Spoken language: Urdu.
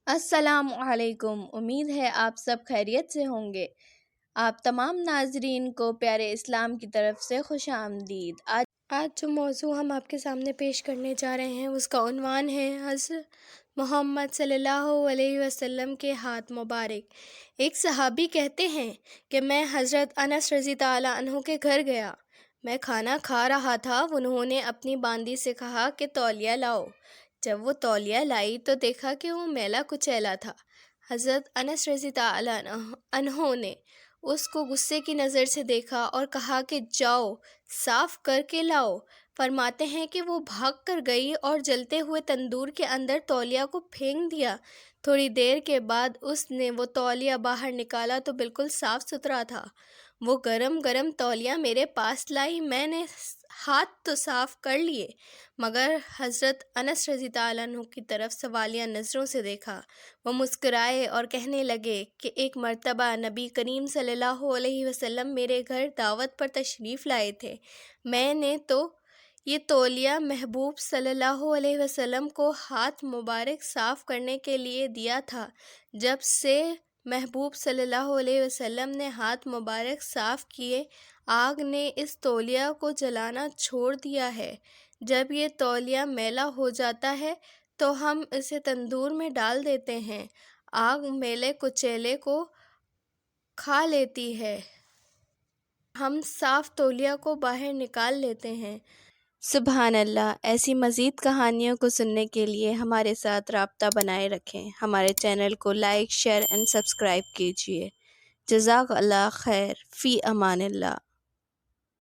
السلام علیکم۔ امید ہے آپ سب خیریت سے ہوں گے۔ آپ تمام ناظرین کو پیارے اسلام کی طرف سے خوش آمدید۔ آج جو موضوع ہم آپ کے سامنے پیش کرنے جا رہے ہیں اس کا عنوان ہے حضرت محمد صلی اللہ علیہ وسلم کے ہاتھ مبارک۔ ایک صحابی کہتے ہیں کہ میں حضرت انس رضی اللہ عنہ کے گھر گیا۔ میں کھانا کھا رہا تھا، انہوں نے اپنی باندی سے کہا کہ تولیہ لاؤ۔ جب وہ تولیہ لائی تو دیکھا کہ وہ میلا کچیلا تھا۔ حضرت انس رضی اللہ عنہ نے اس کو غصے کی نظر سے دیکھا اور کہا کہ جاؤ صاف کر کے لاؤ۔ فرماتے ہیں کہ وہ بھاگ کر گئی اور جلتے ہوئے تندور کے اندر تولیہ کو پھینک دیا۔ تھوڑی دیر کے بعد اس نے وہ تولیہ باہر نکالا تو بالکل صاف ستھرا تھا۔ وہ گرم گرم تولیہ میرے پاس لائی، میں نے ہاتھ تو صاف کر لیے مگر حضرت انس رضی اللہ عنہ کی طرف سوالیہ نظروں سے دیکھا۔ وہ مسکرائے اور کہنے لگے کہ ایک مرتبہ نبی کریم صلی اللہ علیہ وسلم میرے گھر دعوت پر تشریف لائے تھے۔ میں نے تو یہ تولیہ محبوب صلی اللہ علیہ وسلم کو ہاتھ مبارک صاف کرنے کے لیے دیا تھا۔ جب سے محبوب صلی اللہ علیہ وسلم نے ہاتھ مبارک صاف کیے، آگ نے اس تولیہ کو جلانا چھوڑ دیا ہے۔ جب یہ تولیہ میلا ہو جاتا ہے تو ہم اسے تندور میں ڈال دیتے ہیں، آگ میلے کچیلے کو کھا لیتی ہے، ہم صاف تولیہ کو باہر نکال لیتے ہیں۔ سبحان اللہ۔ ایسی مزید کہانیوں کو سننے کے لیے ہمارے ساتھ رابطہ بنائے رکھیں۔ ہمارے چینل کو لائک، شیئر اینڈ سبسکرائب کیجیے۔ جزاک اللہ خیر، فی امان اللہ۔